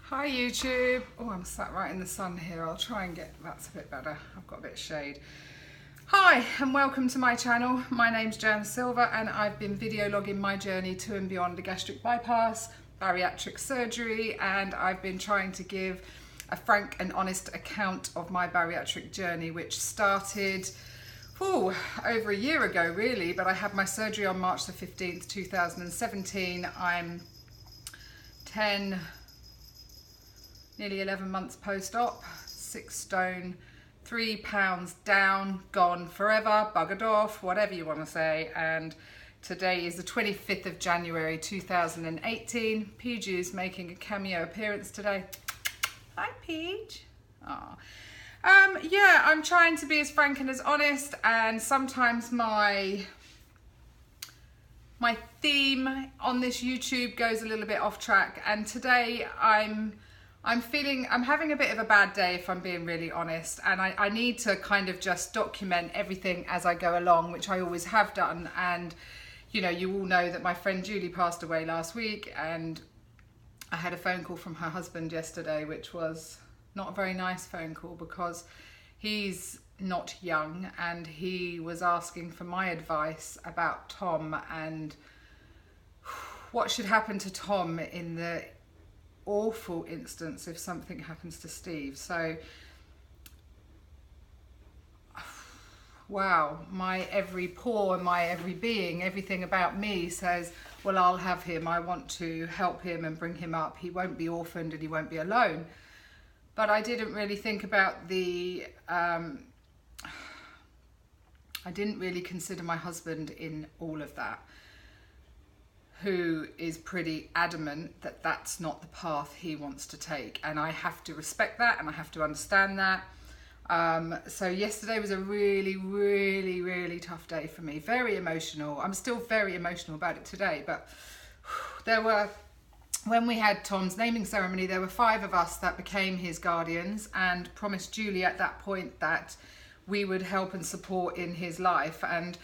Hi YouTube. Oh, I'm sat right in the sun here. I'll try and get, that's a bit better. I've got a bit of shade. Hi and welcome to my channel. My name's Jan Silver and I've been video logging my journey to and beyond a gastric bypass, bariatric surgery, and I've been trying to give a frank and honest account of my bariatric journey, which started over a year ago really, but I had my surgery on March the 15th, 2017. I'm nearly 11 months post-op, 6 stone, 3 pounds down, gone forever, buggered off, whatever you want to say. And today is the 25th of January 2018. Piju's making a cameo appearance today. Hi Peach. Yeah, I'm trying to be as frank and as honest, and sometimes my theme on this YouTube goes a little bit off track, and today I'm having a bit of a bad day, if I'm being really honest, and I need to kind of just document everything as I go along, which I always have done. And you know, you all know that my friend Julie passed away last week, and I had a phone call from her husband yesterday, which was not a very nice phone call because he's not young, and he was asking for my advice about Tom and what should happen to Tom in the awful instance if something happens to Steve. So wow, my every pore, my every being, everything about me says, well, I'll have him. I want to help him and bring him up. He won't be orphaned and he won't be alone. But I didn't really think about the I didn't really consider my husband in all of that, who is pretty adamant that that's not the path he wants to take, and I have to respect that and I have to understand that. So yesterday was a really tough day for me, very emotional. I'm still very emotional about it today, but when we had Tom's naming ceremony, there were 5 of us that became his guardians and promised Julie at that point that we would help and support in his life. And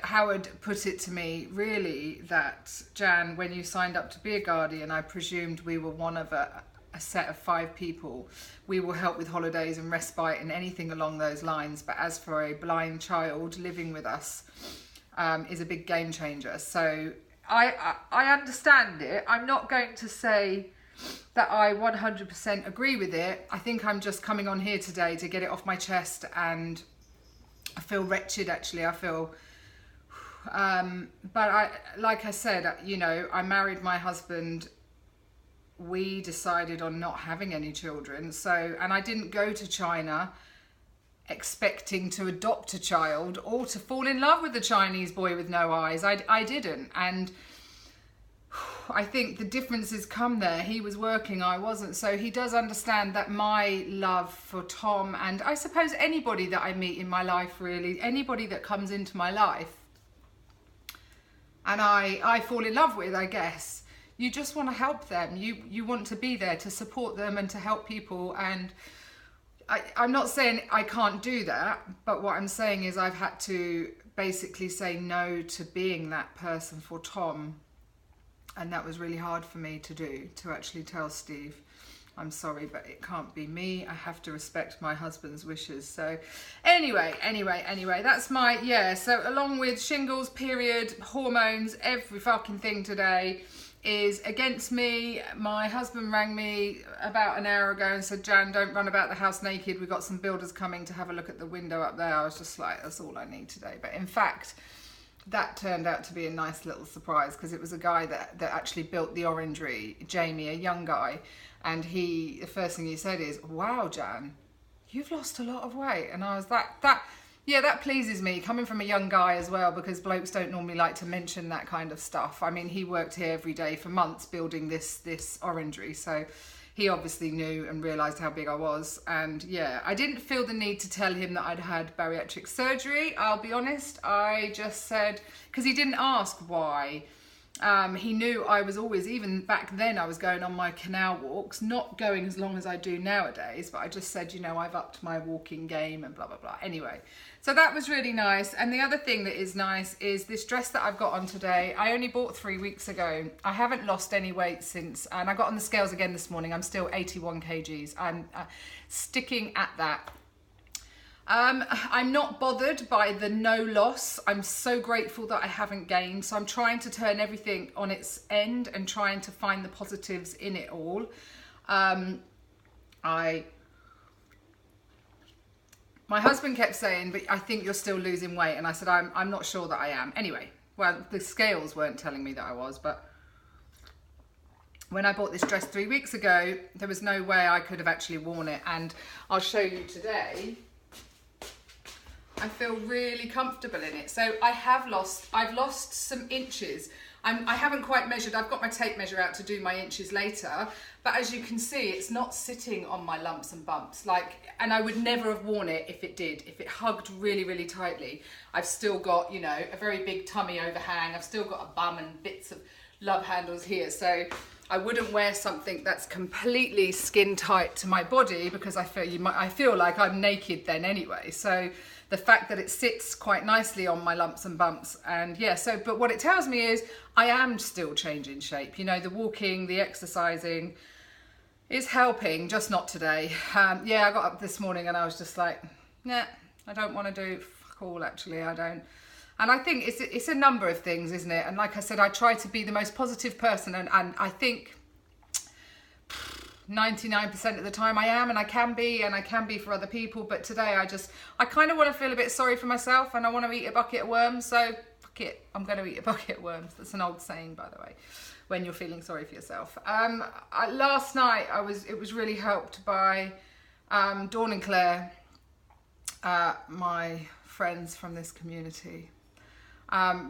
Howard put it to me really that, Jan, when you signed up to be a guardian, I presumed we were one of a set of 5 people. We will help with holidays and respite and anything along those lines. But as for a blind child living with us is a big game changer. So I understand it. I'm not going to say that I 100% agree with it. I think I'm just coming on here today to get it off my chest, and I feel wretched actually. I feel but like I said, you know, I married my husband. We decided on not having any children. So, and I didn't go to China expecting to adopt a child or to fall in love with a Chinese boy with no eyes. I didn't. And I think the differences come there. He was working, I wasn't. So he does understand that my love for Tom, and I suppose anybody that I meet in my life, really, anybody that comes into my life and I fall in love with, I guess, you just want to help them. You want to be there to support them and to help people. And I'm not saying I can't do that, but what I'm saying is I've had to basically say no to being that person for Tom. And that was really hard for me to do, to actually tell Steve, I'm sorry, but it can't be me. I have to respect my husband's wishes. So anyway, that's my, yeah. So along with shingles, period, hormones, every fucking thing today is against me. My husband rang me about an hour ago and said, Jan, don't run about the house naked. We've got some builders coming to have a look at the window up there. I was just like, that's all I need today. But in fact, that turned out to be a nice little surprise, because it was a guy that actually built the orangery, Jamie, a young guy. And the first thing he said is, wow, Jan, you've lost a lot of weight. And I was yeah, that pleases me, coming from a young guy as well, because blokes don't normally like to mention that kind of stuff. I mean, he worked here every day for months building this orangery, so he obviously knew and realised how big I was. And yeah, I didn't feel the need to tell him that I'd had bariatric surgery, I'll be honest. I just said, because he didn't ask why He knew I was always, even back then, I was going on my canal walks, not going as long as I do nowadays, but I just said, you know, I've upped my walking game and blah, blah, blah. Anyway, so that was really nice. And the other thing that is nice is this dress that I've got on today. I only bought 3 weeks ago. I haven't lost any weight since, and I got on the scales again this morning. I'm still 81 kgs. I'm sticking at that. I'm not bothered by the no loss. I'm so grateful that I haven't gained. So I'm trying to turn everything on its end and trying to find the positives in it all. My husband kept saying, but I think you're still losing weight. And I said, I'm not sure that I am. Anyway, well, the scales weren't telling me that I was, but when I bought this dress 3 weeks ago, there was no way I could have actually worn it. And I'll show you today. I feel really comfortable in it. So I've lost some inches. I haven't quite measured. I've got my tape measure out to do my inches later. But as you can see, it's not sitting on my lumps and bumps. And I would never have worn it if it did. If it hugged really, really tightly. I've still got, you know, a very big tummy overhang. I've still got a bum and bits of love handles here. So I wouldn't wear something that's completely skin tight to my body because I feel like I'm naked then anyway. So the fact that it sits quite nicely on my lumps and bumps, and yeah, so, but what it tells me is I am still changing shape. You know, the walking, the exercising is helping, just not today. Yeah, I got up this morning and I was just like, nah, I don't want to do fuck all, actually, I don't. And I think it's a number of things, isn't it? And like I said, I try to be the most positive person, and I think 99% of the time I am, and I can be for other people. But today I kind of want to feel a bit sorry for myself, and I want to eat a bucket of worms. So fuck it, I'm going to eat a bucket of worms. That's an old saying, by the way, when you're feeling sorry for yourself. Last night it was really helped by Dawn and Claire, my friends from this community.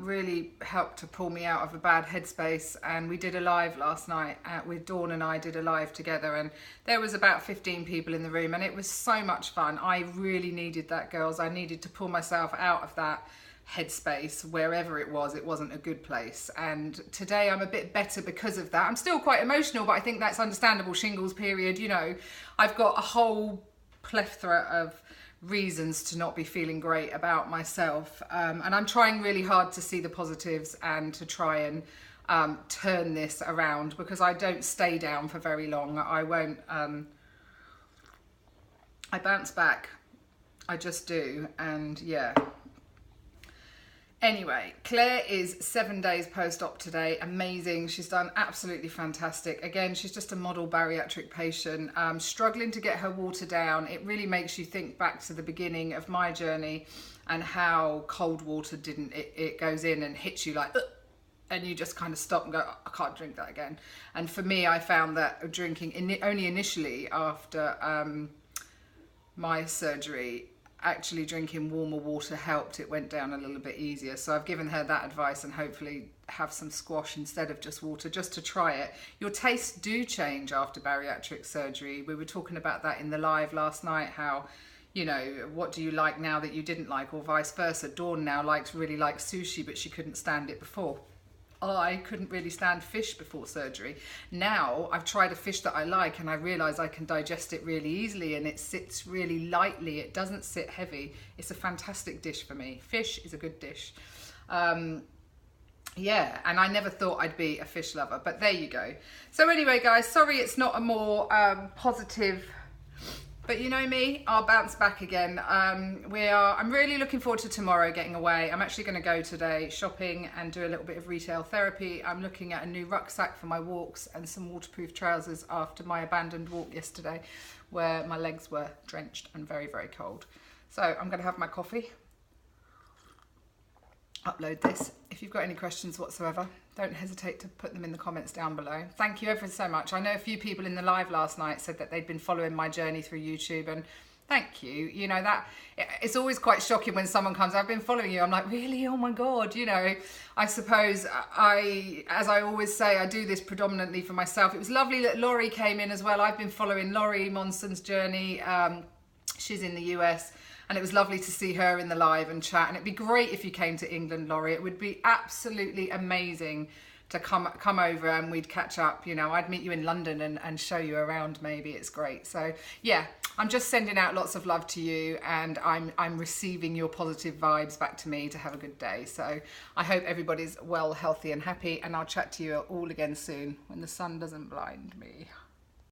Really helped to pull me out of a bad headspace, and we did a live last night with Dawn, and I did a live together, and there was about 15 people in the room, and it was so much fun. I really needed that, girls. I needed to pull myself out of that headspace, wherever it wasn't a good place. And today I'm a bit better because of that. I'm still quite emotional, but I think that's understandable. Shingles period, you know, I've got a whole plethora of reasons to not be feeling great about myself, and I'm trying really hard to see the positives and to try and turn this around, because I don't stay down for very long. I won't. I bounce back. I just do. And yeah. Anyway, Claire is 7 days post-op today. Amazing. She's done absolutely fantastic. Again, she's just a model bariatric patient, struggling to get her water down. It really makes you think back to the beginning of my journey and how cold water it goes in and hits you like, and you just kind of stop and go, I can't drink that again. And for me, I found that drinking only initially after my surgery, actually drinking warmer water helped. It went down a little bit easier. So I've given her that advice, and hopefully have some squash instead of just water, just to try it. Your tastes do change after bariatric surgery. We were talking about that in the live last night, how, you know, what do you like now that you didn't like, or vice versa. Dawn now really likes sushi, but she couldn't stand it before. I couldn't really stand fish before surgery. Now I've tried a fish that I like, and I realise I can digest it really easily, and it sits really lightly. It doesn't sit heavy. It's a fantastic dish for me. Fish is a good dish. Yeah, and I never thought I'd be a fish lover, but there you go. So anyway, guys, sorry it's not a more positive, but you know me, I'll bounce back again. I'm really looking forward to tomorrow getting away. I'm actually going to go today shopping and do a little bit of retail therapy. I'm looking at a new rucksack for my walks and some waterproof trousers after my abandoned walk yesterday, where my legs were drenched and very, very cold. So I'm going to have my coffee, upload this. If you've got any questions whatsoever, don't hesitate to put them in the comments down below. Thank you ever so much. I know a few people in the live last night said that they'd been following my journey through YouTube, and thank you. You know, that it's always quite shocking when someone comes, I've been following you. I'm like, really? Oh my God. You know, I suppose as I always say, I do this predominantly for myself. It was lovely that Laurie came in as well. I've been following Laurie Monson's journey. She's in the US. And it was lovely to see her in the live and chat. And it'd be great if you came to England, Laurie. It would be absolutely amazing to come over and we'd catch up. You know, I'd meet you in London and show you around maybe. It's great. So yeah, I'm just sending out lots of love to you, and I'm receiving your positive vibes back to me to have a good day. So I hope everybody's well, healthy and happy, and I'll chat to you all again soon when the sun doesn't blind me.